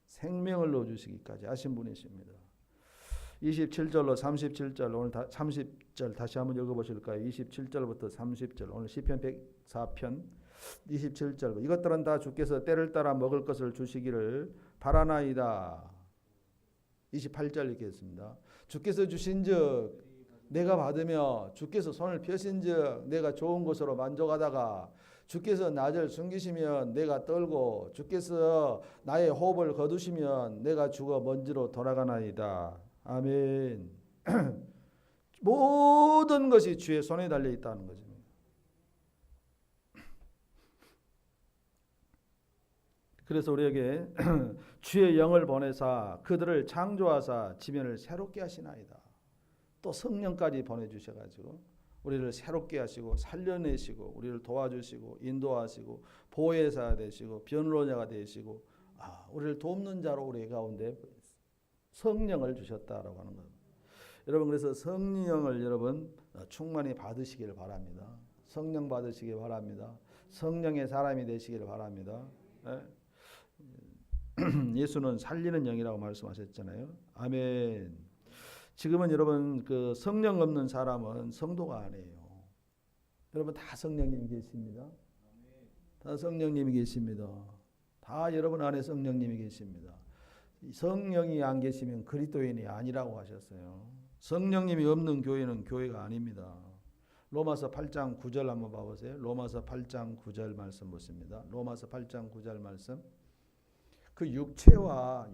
생명을 넣어주시기까지 하신 분이십니다. 27절로 37절 오늘 30절 다시 한번 읽어보실까요? 27절부터 30절 오늘 시편 104편 27절 이것들은 다 주께서 때를 따라 먹을 것을 주시기를 바라나이다. 28절 읽겠습니다. 주께서 주신즉 내가 받으며 주께서 손을 펴신즉 내가 좋은 것으로 만족하다가 주께서 낮을 숨기시면 내가 떨고 주께서 나의 호흡을 거두시면 내가 죽어 먼지로 돌아가나이다. 아멘. 모든 것이 주의 손에 달려 있다는 거죠. 그래서 우리에게 주의 영을 보내사 그들을 창조하사 지면을 새롭게 하시나이다. 또 성령까지 보내주셔가지고 우리를 새롭게 하시고 살려내시고 우리를 도와주시고 인도하시고 보혜사가 되시고 변론자가 되시고 우리를 돕는 자로 우리 가운데 성령을 주셨다라고 하는 겁니다. 여러분 그래서 성령을 여러분 충만히 받으시기를 바랍니다. 성령 받으시기 바랍니다. 성령의 사람이 되시기를 바랍니다. 예수는 살리는 영이라고 말씀하셨잖아요. 아멘. 지금은 여러분 그 성령 없는 사람은 성도가 아니에요. 여러분 다 성령님이 계십니다. 다 성령님이 계십니다. 다 여러분 안에 성령님이 계십니다. 성령이 안 계시면 그리스도인이 아니라고 하셨어요. 성령님이 없는 교회는 교회가 아닙니다. 로마서 8장 9절 한번 봐보세요. 로마서 8장 9절 말씀 보십니다. 로마서 8장 9절 말씀. 그 육체와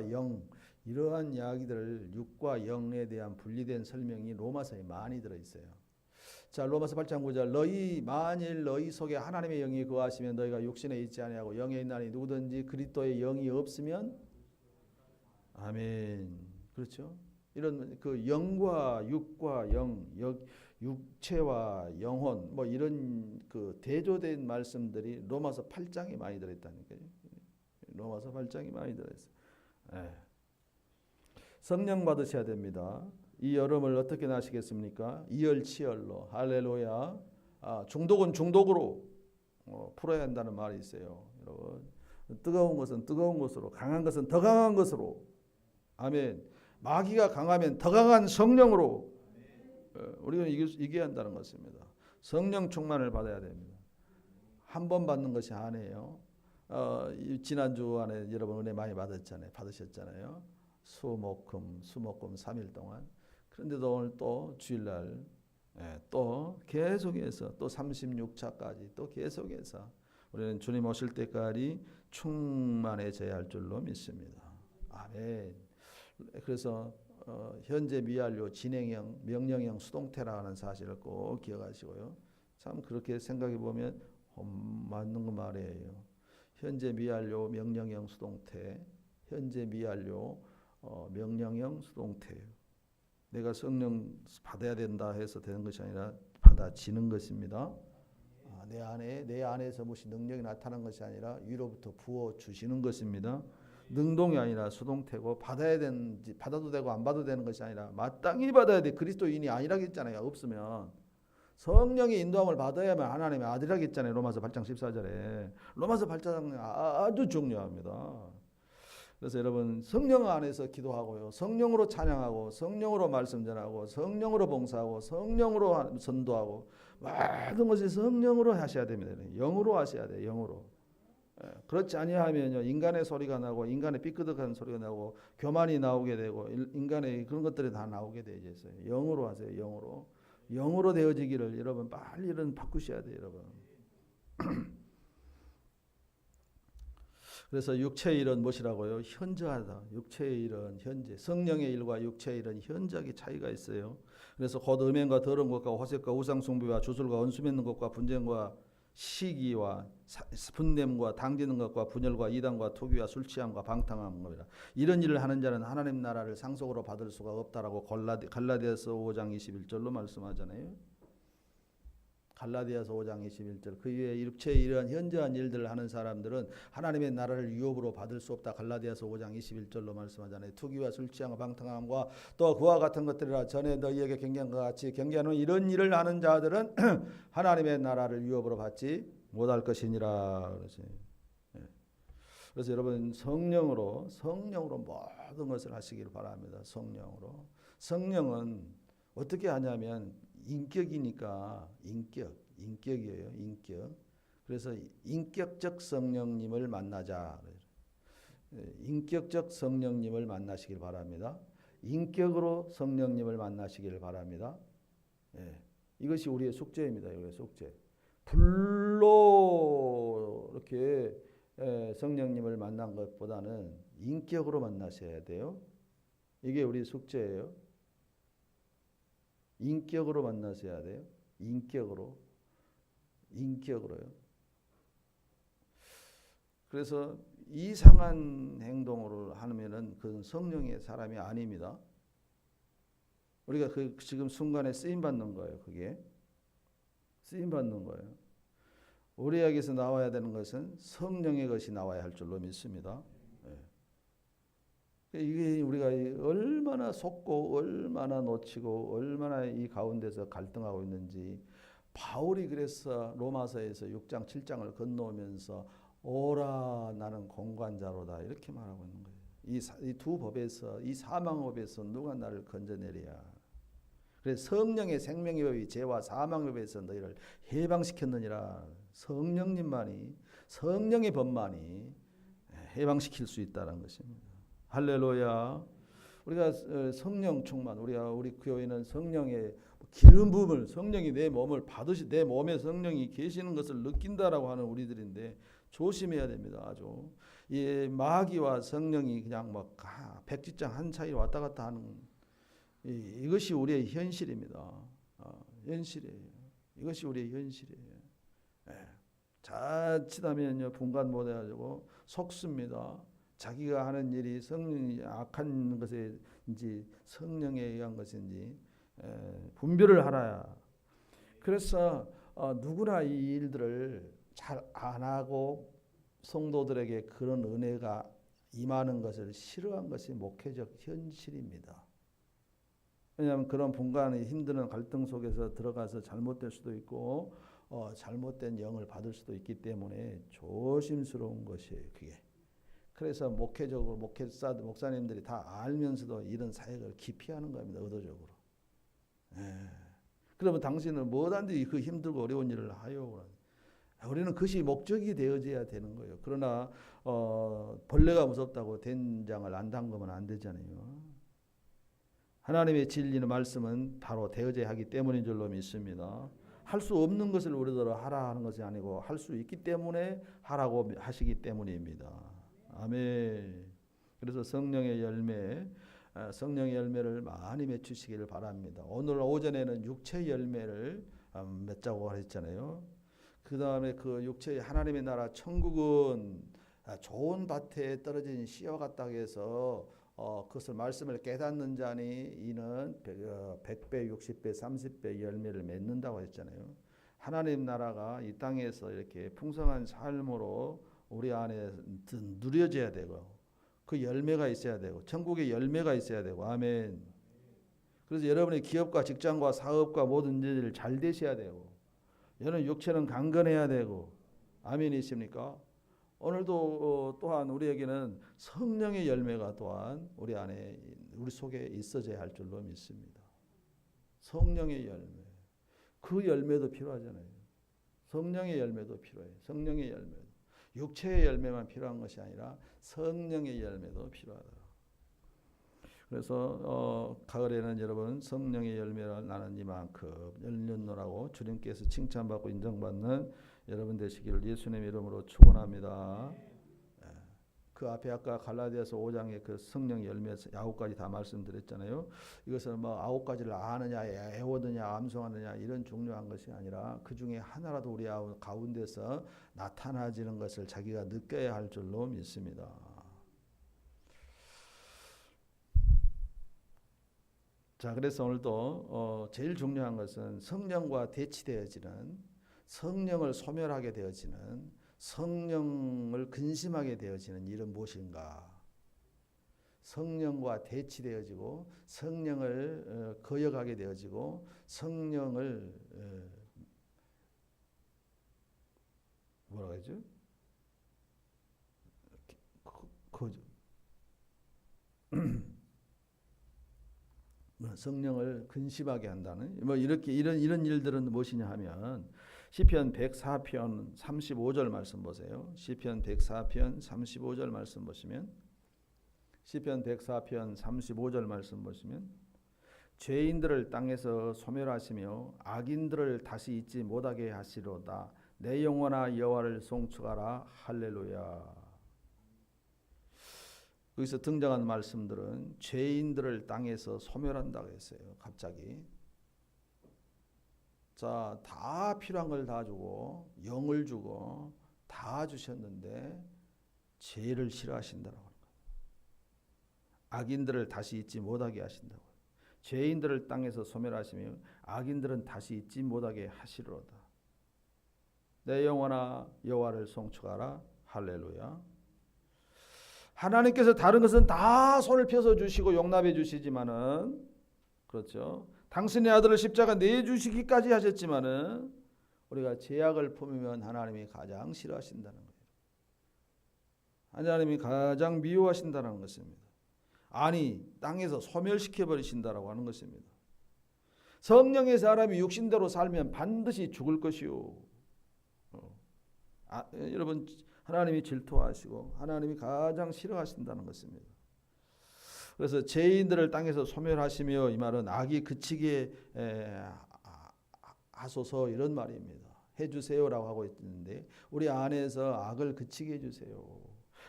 영 이러한 이야기들 육과 영에 대한 분리된 설명이 로마서에 많이 들어있어요. 자 로마서 8장 9절 너희 만일 너희 속에 하나님의 영이 거하시면 너희가 육신에 있지 아니하고 영에 있나니 누구든지 그리스도의 영이 없으면 아멘. 그렇죠? 이런 그 영과 육과 영, 육체와 영혼 뭐 이런 그 대조된 말씀들이 로마서 8장에 많이 들어있다니까요. 로마서 8장이 많이 들어있어요. 성령 받으셔야 됩니다. 이 여름을 어떻게 나시겠습니까? 이열치열로 할렐루야. 중독은 중독으로 풀어야 한다는 말이 있어요. 여러분 뜨거운 것은 뜨거운 것으로 강한 것은 더 강한 것으로 아멘. 마귀가 강하면 더 강한 성령으로 우리가 이겨야 한다는 것입니다. 성령 충만을 받아야 됩니다. 한 번 받는 것이 아니에요. 지난주 안에 여러분 은혜 많이 받으셨잖아요. 수목금 3일 동안. 그런데도 오늘 또 주일날 또 계속해서 또 36차까지 또 계속해서 우리는 주님 오실 때까지 충만해져야 할 줄로 믿습니다. 아멘. 그래서 현재 미완료 진행형 명령형 수동태라 하는 사실을 꼭 기억하시고요. 참 그렇게 생각해 보면 맞는 거 말이에요. 현재 미완료 명령형 수동태, 현재 미완료 명령형 수동태예요. 내가 성령 받아야 된다 해서 되는 것이 아니라 받아지는 것입니다. 내 안에서 무슨 능력이 나타나는 것이 아니라 위로부터 부어 주시는 것입니다. 능동이 아니라 수동태고 받아도 되고 안 받아도 되는 것이 아니라 마땅히 받아야 돼. 그리스도인이 아니라겠잖아요. 없으면 성령의 인도함을 받아야만 하나님의 아들이라겠잖아요. 로마서 8장 14절에 로마서 8장 아주 중요합니다. 그래서 여러분 성령 안에서 기도하고요. 성령으로 찬양하고 성령으로 말씀 전하고 성령으로 봉사하고 성령으로 선도하고 모든 것이 성령으로 하셔야 됩니다. 영으로 하셔야 돼요. 영으로. 그렇지 아니하면요 인간의 소리가 나고 인간의 삐끄덕하는 소리가 나고 교만이 나오게 되고 인간의 그런 것들이 다 나오게 되어 있어요. 영으로 하세요. 영으로 되어지기를 여러분 빨리 이런 바꾸셔야 돼요. 여러분. 그래서 육체의 일은 무엇이라고요? 현저하다. 육체의 일은 현재. 성령의 일과 육체의 일은 현저하게 차이가 있어요. 그래서 곧 음행과 더러운 것과 호색과 우상숭배와 주술과 언수 맺는 것과 분쟁과 시기와 분냄과 당지는 것과 분열과 이단과 투기와 술취함과 방탕함이라. 이런 일을 하는 자는 하나님 나라를 상속으로 받을 수가 없다라고 갈라디아서 5장 21절로 말씀하잖아요. 갈라디아서 5장 21절. 그 위에 육체의 이러한 현저한 일들을 하는 사람들은 하나님의 나라를 유업으로 받을 수 없다. 갈라디아서 5장 21절로 말씀하잖아요. 투기와 술취함과 방탕함과 또 그와 같은 것들이라 전에 너희에게 경계한 것 같이 경계하는 이런 일을 하는 자들은 하나님의 나라를 유업으로 받지 못할 것이니라. 그러지. 그래서 여러분 성령으로 모든 것을 하시길 바랍니다. 성령으로. 성령은 어떻게 하냐면 인격이니까 인격이에요. 인격. 그래서 인격적 성령님을 만나자. 인격적 성령님을 만나시길 바랍니다. 인격으로 성령님을 만나시길 바랍니다. 예. 이것이 우리의 숙제입니다. 우리의 숙제. 불로 이렇게 성령님을 만난 것보다는 인격으로 만나셔야 돼요. 이게 우리 숙제예요. 인격으로 만나셔야 돼요. 인격으로요. 그래서 이상한 행동을 하면은 그건 성령의 사람이 아닙니다. 우리가 그 지금 순간에 쓰임 받는 거예요. 그게 쓰임 받는 거예요. 우리에게서 나와야 되는 것은 성령의 것이 나와야 할 줄로 믿습니다. 이게 우리가 얼마나 속고 얼마나 놓치고 얼마나 이 가운데서 갈등하고 있는지 바울이 그래서 로마서에서 6장 7장을 건너오면서 오라 나는 공관자로다 이렇게 말하고 있는 거예요. 이 두 법에서 이 사망법에서 누가 나를 건져내랴. 그래서 성령의 생명의 법이 죄와 사망의 법에서 너희를 해방시켰느니라. 성령의 법만이 해방시킬 수 있다는 것입니다. 할렐루야. 우리가 성령 충만, 우리 교회는 성령의 기름 부음을 성령이 내 몸을 받으시 내 몸에 성령이 계시는 것을 느낀다라고 하는 우리들인데 조심해야 됩니다. 아주 이 마귀와 성령이 그냥 막 백지장 한 사이 왔다 갔다 하는 이것이 우리의 현실입니다. 현실이에요. 이것이 우리의 현실이에요. 자칫하면요 분간 못해가지고 속습니다. 자기가 하는 일이 성령이 악한 것인지 성령에 의한 것인지 분별을 하라. 그래서 누구나 이 일들을 잘 안 하고 성도들에게 그런 은혜가 임하는 것을 싫어한 것이 목회적 현실입니다. 왜냐하면 그런 분간이 힘든 갈등 속에서 들어가서 잘못될 수도 있고 잘못된 영을 받을 수도 있기 때문에 조심스러운 것이에요. 그게. 그래서 목회적으로 목사님들이 다 알면서도 이런 사역을 기피하는 겁니다. 의도적으로. 그러면 당신은 뭐든지 그 힘들고 어려운 일을 하요. 우리는 그것이 목적이 되어져야 되는 거예요. 그러나 벌레가 무섭다고 된장을 안 담그면 안 되잖아요. 하나님의 진리는 말씀은 바로 되어져야 하기 때문인 줄로 믿습니다. 할 수 없는 것을 우리들은 하라 하는 것이 아니고 할 수 있기 때문에 하라고 하시기 때문입니다. 아멘. 그래서 성령의 열매를 많이 맺으시기를 바랍니다. 오늘 오전에는 육체의 열매를 맺자고 했잖아요. 그 다음에 그 육체의 하나님의 나라 천국은 좋은 밭에 떨어진 씨와 같다 해서 그것을 말씀을 깨닫는 자니 이는 100배, 60배, 30배 열매를 맺는다고 했잖아요. 하나님 나라가 이 땅에서 이렇게 풍성한 삶으로 우리 안에 누려져야 되고 그 열매가 있어야 되고 천국의 열매가 있어야 되고 아멘. 그래서 여러분의 기업과 직장과 사업과 모든 일을 잘 되셔야 되고 여러분 육체는 강건해야 되고 아멘이십니까? 오늘도 또한 우리에게는 성령의 열매가 또한 우리 안에 우리 속에 있어져야 할 줄로 믿습니다. 성령의 열매. 그 열매도 필요하잖아요. 성령의 열매도 필요해요. 성령의 열매도. 육체의 열매만 필요한 것이 아니라 성령의 열매도 필요하다. 그래서 가을에는 여러분 성령의 열매를 나는 이만큼 열렸노라고 주님께서 칭찬받고 인정받는 여러분 되시기를 예수님의 이름으로 축원합니다. 그 앞에 아까 갈라디아서 5장에 그 성령 열매 9가지 다 말씀드렸잖아요. 이것은 뭐 9가지를 아느냐, 외우느냐, 암송하느냐 이런 중요한 것이 아니라 그 중에 하나라도 우리 가운데서 나타나지는 것을 자기가 느껴야 할 줄로 믿습니다. 자, 그래서 오늘도 제일 중요한 것은 성령과 대치되어지는 성령을 소멸하게 되어지는 성령을 근심하게 되어지는 일은 무엇인가? 성령과 대치되어지고 성령을 거역하게 되어지고 성령을 뭐라고 하죠? 성령을 근심하게 한다는 뭐 이렇게 이런 일들은 무엇이냐 하면 시편 104편 35절 말씀 보세요. 시편 104편 35절 말씀 보시면 시편 104편 35절 말씀 보시면 죄인들을 땅에서 소멸하시며 악인들을 다시 잊지 못하게 하시로다. 내 영혼아 여호와를 송축하라. 할렐루야. 여기서 등장한 말씀들은 죄인들을 땅에서 소멸한다고 했어요. 갑자기. 자, 다 필요한 걸 다 주고 영을 주고 다 주셨는데 죄를 싫어하신다고 합니다. 악인들을 다시 잊지 못하게 하신다고. 죄인들을 땅에서 소멸하시며 악인들은 다시 잊지 못하게 하시리로다. 내 영혼아 여호와를 송축하라. 할렐루야. 하나님께서 다른 것은 다 손을 펴서 주시고 용납해 주시지만은 그렇죠. 당신의 아들을 십자가 내주시기까지 하셨지만은 우리가 죄악을 품으면 하나님이 가장 싫어하신다는 거예요. 하나님이 가장 미워하신다는 것입니다. 아니 땅에서 소멸시켜 버리신다라고 하는 것입니다. 성령의 사람이 육신대로 살면 반드시 죽을 것이요. 여러분 하나님이 질투하시고 하나님이 가장 싫어하신다는 것입니다. 그래서 죄인들을 땅에서 소멸하시며 이 말은 악이 그치게 하소서 이런 말입니다. 해주세요라고 하고 있는데 우리 안에서 악을 그치게 해주세요.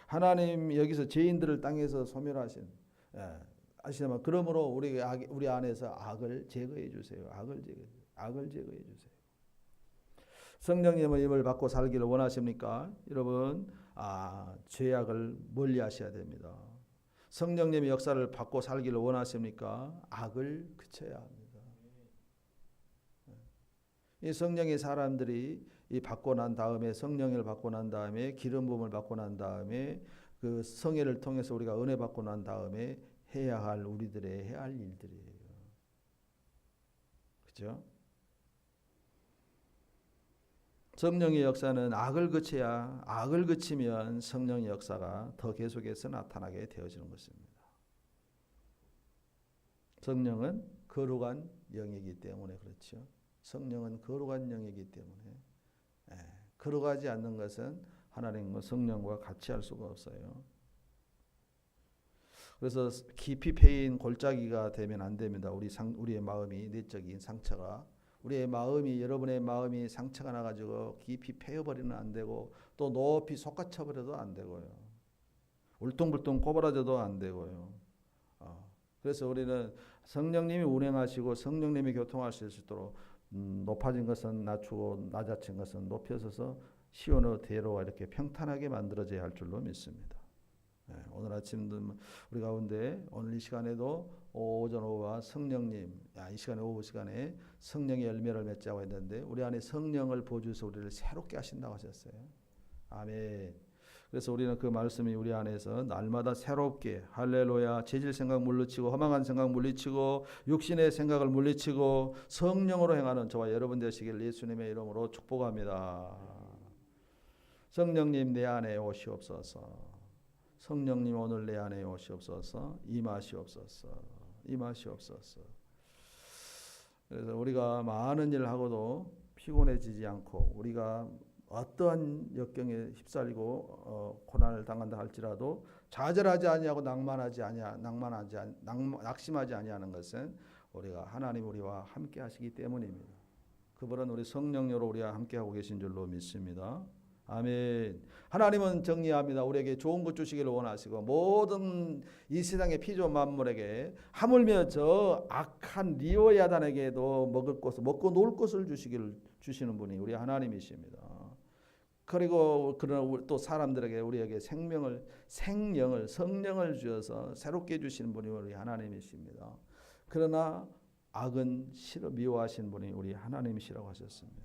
하나님 여기서 죄인들을 땅에서 소멸하신 아시나마 그러므로 우리 안에서 악을 제거해 주세요. 악을 제거해 주세요. 성령님의 힘을 받고 살기를 원하십니까? 여러분 죄악을 멀리하셔야 됩니다. 성령님의 역사를 받고 살기를 원하십니까? 악을 그쳐야 합니다. 이 성령의 사람들이 이 받고 난 다음에 성령을 받고 난 다음에 기름 부음을 받고 난 다음에 그 성회를 통해서 우리가 은혜 받고 난 다음에 해야 할 우리들의 해야 할 일들이에요. 그렇죠? 성령의 역사는 악을 그쳐야 악을 그치면 성령의 역사가 더 계속해서 나타나게 되어지는 것입니다. 성령은 거룩한 영이기 때문에 그렇죠. 성령은 거룩한 영이기 때문에 거룩하지 않는 것은 하나님과 성령과 같이 할 수가 없어요. 그래서 깊이 패인 골짜기가 되면 안 됩니다. 우리의 마음이 내적인 상처가 우리의 마음이 여러분의 마음이 상처가 나가지고 깊이 패여버리면 안 되고 또 높이 솟아쳐버려도 안 되고요. 울퉁불퉁 꼬부라져도 안 되고요. 그래서 우리는 성령님이 운행하시고 성령님이 교통하실 수 있도록 높아진 것은 낮추고 낮아진 것은 높여서서 시온의 대로와 이렇게 평탄하게 만들어져야 할 줄로 믿습니다. 오늘 아침도 우리 가운데 오늘 이 시간에도 오전 오후와 성령님 이 시간에 오후 시간에 성령의 열매를 맺자고 했는데 우리 안에 성령을 보여주셔서 우리를 새롭게 하신다고 하셨어요. 아멘. 그래서 우리는 그 말씀이 우리 안에서 날마다 새롭게 할렐루야 죄질 생각 물리치고 허망한 생각 물리치고 육신의 생각을 물리치고 성령으로 행하는 저와 여러분 되시길 예수님의 이름으로 축복합니다. 성령님 내 안에 오시옵소서. 성령님 오늘 내 안에 오시옵소서. 임하시옵소서. 임하시옵소서. 그래서 우리가 많은 일을 하고도 피곤해지지 않고 우리가 어떠한 역경에 휩싸이고 고난을 당한다 할지라도 좌절하지 아니하고 낙심하지 아니하는 것은 우리가 하나님 우리와 함께 하시기 때문입니다. 그분은 우리 성령으로 우리와 함께 하고 계신 줄로 믿습니다. 아멘. 하나님은 정리합니다. 우리에게 좋은 것 주시기를 원하시고 모든 이 세상의 피조 만물에게 하물며 저 악한 리오야단에게도 먹을 것을 먹고 놀 것을 주시는 분이 우리 하나님이십니다. 그리고 그러나 또 사람들에게 우리에게 생명을 성령을 주셔서 새롭게 주시는 분이 우리 하나님이십니다. 그러나 악은 미워하시는 분이 우리 하나님이시라고 하셨습니다.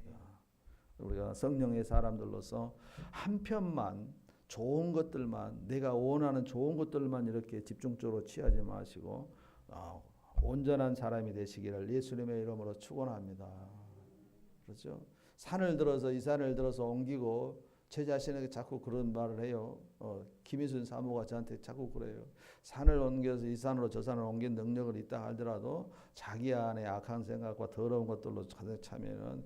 우리가 성령의 사람들로서 한편만 좋은 것들만 내가 원하는 좋은 것들만 이렇게 집중적으로 취하지 마시고 온전한 사람이 되시기를 예수님의 이름으로 축원합니다. 그렇죠? 이 산을 들어서 옮기고 제 자신에게 자꾸 그런 말을 해요. 김희순 사모가 저한테 자꾸 그래요. 산을 옮겨서 이 산으로 저 산을 옮긴 능력을 있다 하더라도 자기 안에 악한 생각과 더러운 것들로 가득 차면은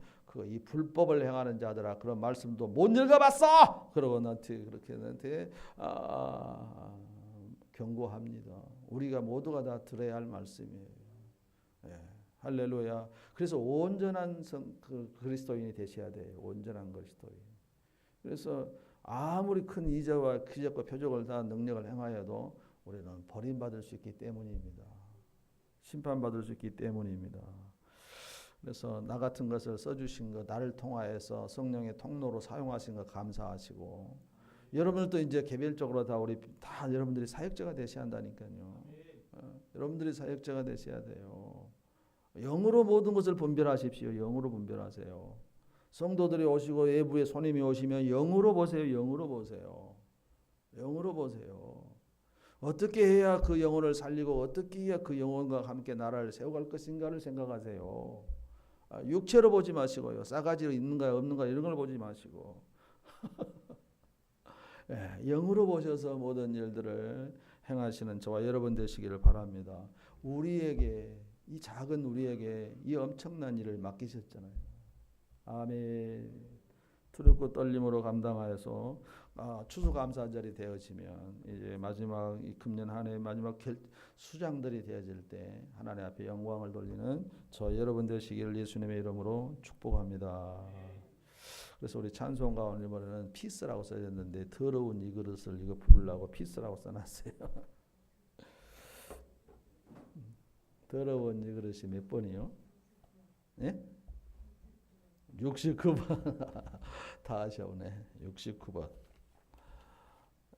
이 불법을 행하는 자들아 그런 말씀도 못 읽어봤어. 그러고 나한테 그렇게 나한테 경고합니다. 우리가 모두가 다 들어야 할 말씀이에요. 예. 할렐루야. 그래서 온전한 그리스도인이 되셔야 돼요. 온전한 그리스도인. 그래서 아무리 큰 이적과 기적과 표적을 다 능력을 행하여도 우리는 버림받을 수 있기 때문입니다. 심판받을 수 있기 때문입니다. 그래서 나 같은 것을 써주신 것, 나를 통하여서 성령의 통로로 사용하신 것 감사하시고, 여러분들도 이제 개별적으로 다 여러분들이 사역자가 되셔야 한다니까요. 여러분들이 사역자가 되셔야 돼요. 영으로 모든 것을 분별하십시오. 영으로 분별하세요. 성도들이 오시고 외부에 손님이 오시면 영으로 보세요. 영으로 보세요. 영으로 보세요. 어떻게 해야 그 영혼을 살리고 어떻게 해야 그 영혼과 함께 나라를 세워갈 것인가를 생각하세요. 육체로 보지 마시고요. 싸가지로 있는가 없는가 이런 걸 보지 마시고 영으로 보셔서 모든 일들을 행하시는 저와 여러분 되시기를 바랍니다. 우리에게 이 작은 우리에게 이 엄청난 일을 맡기셨잖아요. 아멘. 두렵고 떨림으로 감당하여서 추수감사절이 되어지면 이제 마지막 이 금년 한 해 마지막 수장들이 되어질 때 하나님 앞에 영광을 돌리는 저 여러분 되시기를 예수님의 이름으로 축복합니다. 그래서 우리 찬송 가운데 보면은 피스라고 써졌는데 더러운 이 그릇을 이거 부르려고 피스라고 써놨어요. 더러운 이 그릇이 몇 번이요? 예? 69번. 다 하셔오네. 69번.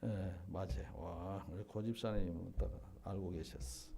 예, 맞아요. 와, 우리 고집사님은 딱 알고 계셨어.